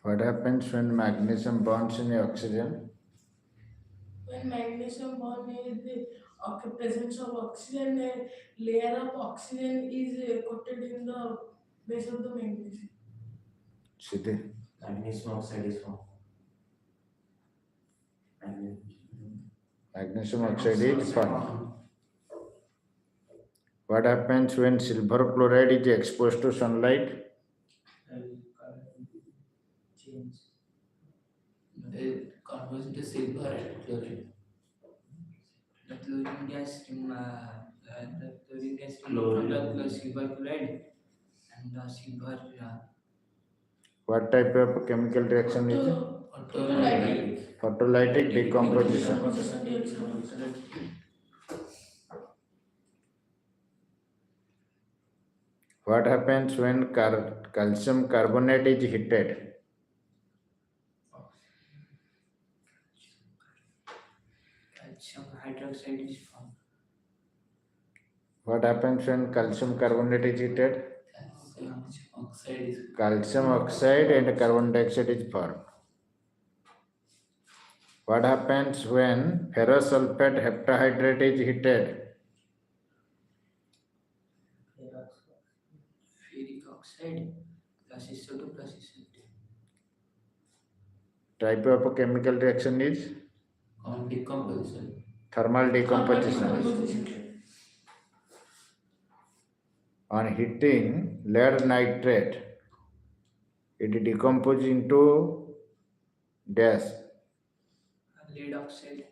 What happens when magnesium bonds in oxygen? When magnesium bond is the presence of oxygen, a layer of oxygen is coated in the base of the magnesium. Siddhi. Magnesium oxide is formed. Magnesium oxide is formed. What happens when silver chloride is exposed to sunlight? Change. It converts into silver and chlorine. The chlorine gas removed from the silver chloride and the silver What type of chemical reaction is it? Photolytic decomposition. What happens when calcium carbonate is heated? calcium hydroxide is formed. What happens when calcium carbonate is heated? Calcium oxide and carbon dioxide is formed. What happens when ferrous sulfate heptahydrate is heated? Ferric oxide plus SO2 plus SO2. Type of chemical reaction is Decomposition. thermal decomposition. On heating lead nitrate, it decomposes into gas. Lead oxide.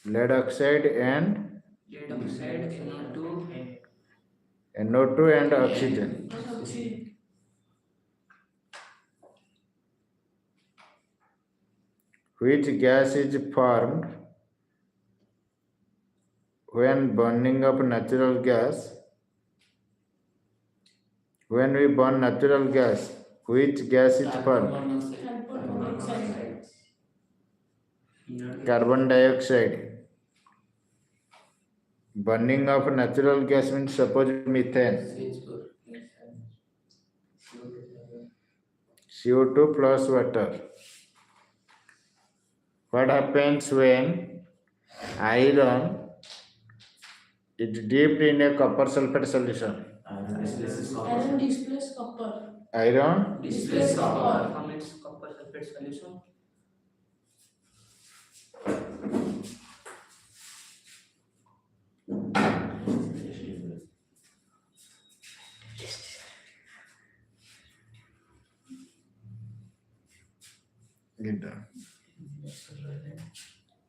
Lead oxide and Lead oxide, NO2. NO2 and oxygen. Which gas is formed when burning of natural gas? When we burn natural gas, which gas is formed? Carbon dioxide. Burning of natural gas means suppose methane. CO2 plus water. What happens when iron is dipped in a copper sulfate solution? Iron displaces copper. Iron Displaces copper. From its copper sulfate solution.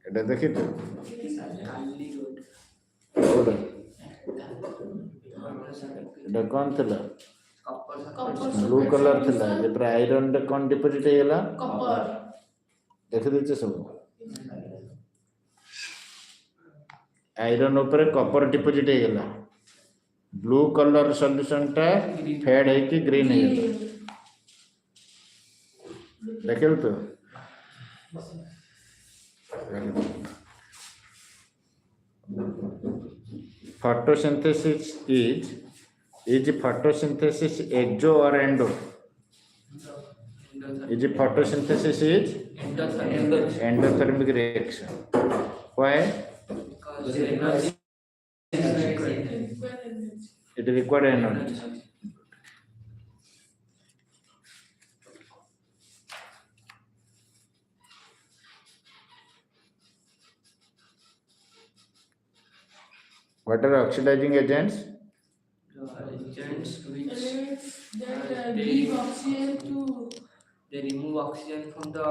এটা দেখি তো এটা କଣ ଥିଲା blue colour ଥିଲା ଯେପରି iron ରେ କଣ ଡିପୋଜିଟ୍ ହେଇଗଲା ଦେଖିଦେଇଛ ସବୁ ଆଇରନ୍ ଉପରେ କପର ଡିପୋଜିଟ୍ ହେଇଗଲା ବ୍ଲୁ କଲର ସଲ୍ୟୁସନ୍ ଟା ଫେଡ୍ ହେଇକି ଗ୍ରୀନ୍ ହେଇଗଲା ଦେଖିଲୁ ତ photosynthesis is photosynthesis exo or endo? Is photosynthesis is endothermic reaction. Why? Because energy it requires energy. What are oxidizing agents? agents which that give oxygen to. They remove oxygen from the.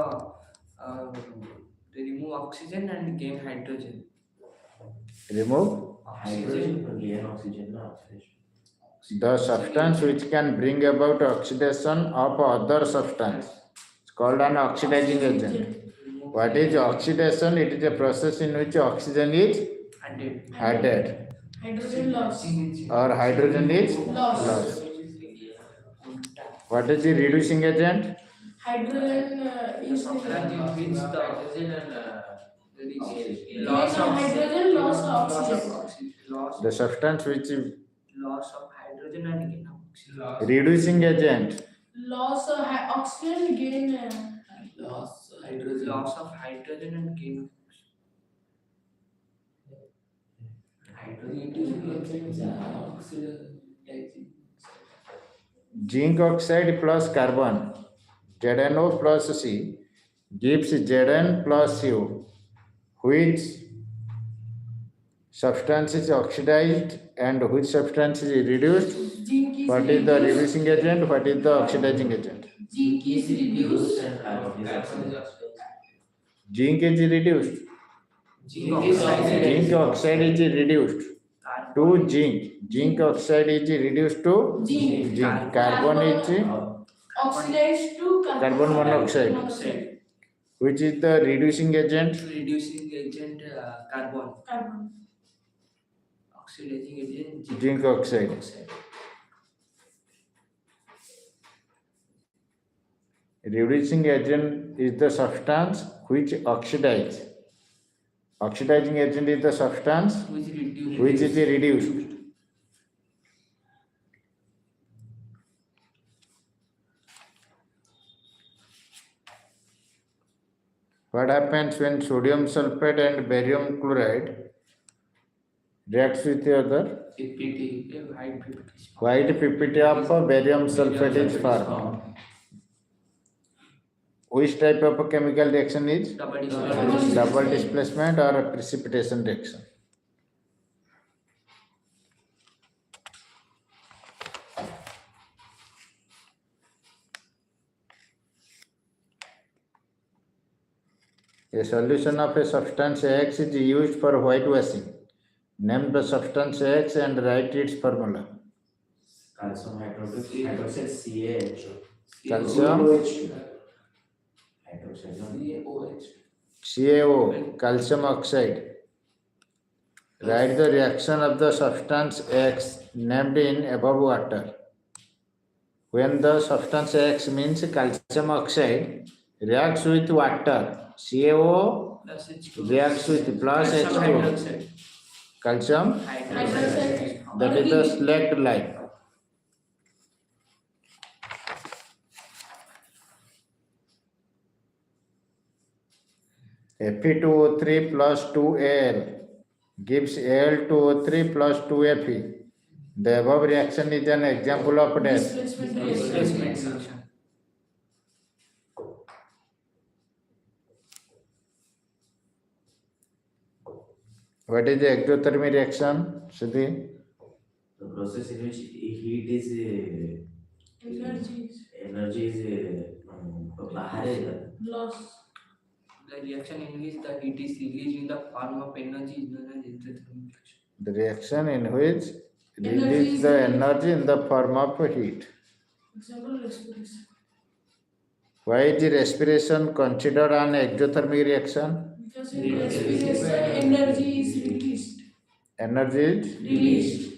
They remove oxygen and gain hydrogen. Remove Oxygen. the substance which can bring about oxidation of other substance. It's called an oxidizing agent. What is oxidation? It is a process in which oxygen is added. Hydrogen loss. Or hydrogen is Loss. What is the reducing agent? Hydrogen is Which the loss of hydrogen, loss of oxygen. The substance which is Loss of hydrogen and gain of oxygen. reducing agent. Loss of oxygen, gain loss of hydrogen and gain. Zinc oxide plus carbon, ZnO plus C, gives Zn plus Cu. Which substance is oxidized and which substance is reduced? Zinc is What is the reduced. reducing agent? What is the oxidizing agent? Zinc is reduced. Zinc is reduced. Zinc oxide is reduced to zinc. Zinc oxide is reduced to Zinc. Carbon is Oxidized to carbon monoxide. Which is the reducing agent? Reducing agent carbon. Carbon. Oxidizing agent Zinc oxide. Reducing agent is the substance which oxidizes. Oxidizing agent is the substance which is reduced. What happens when sodium sulfate and barium chloride reacts with each other? White PPT of barium sulfate is formed. Which type of a chemical reaction is? Double displacement or a precipitation reaction. A solution of a substance X is used for whitewashing. Name the substance X and write its formula. Calcium hydroxide CaH. Calcium CaO, calcium oxide. Write the reaction of the substance X named in above water. When the substance X means calcium oxide reacts with water, CaO reacts with plus H2O. Calcium, Hydroxide. that is the select line. Fe2O3 plus 2Al gives Al2O3 plus 2Fe. The above reaction is an example of death. Displacement reaction. What is the exothermic reaction, Siddhi? The process in which heat is energy is loss. The reaction in which the heat is released in the form of energy is known as exothermic reaction. The reaction in which release the energy in the form of heat. Example, respiration. Why is the respiration considered an exothermic reaction? Because in respiration, energy is released. Energy is Released.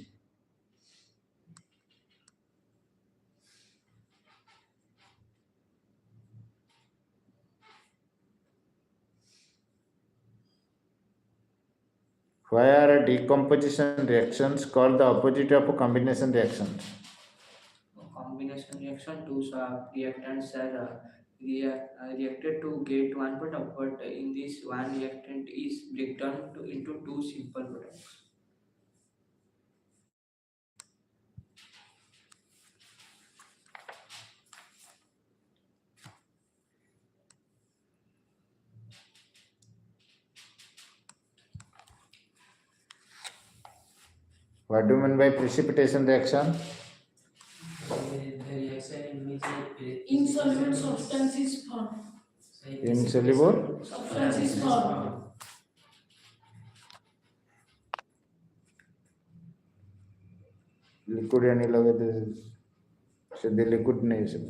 Why are decomposition reactions called the opposite of combination reactions? Combination reaction, two reactants are reacted to get one product, but in this one reactant is breakdown into two simple products. What do you mean by precipitation reaction? Insoluble substance is formed. Insoluble Substance is formed. liquid यानी लगे थे सीधे liquid नहीं सब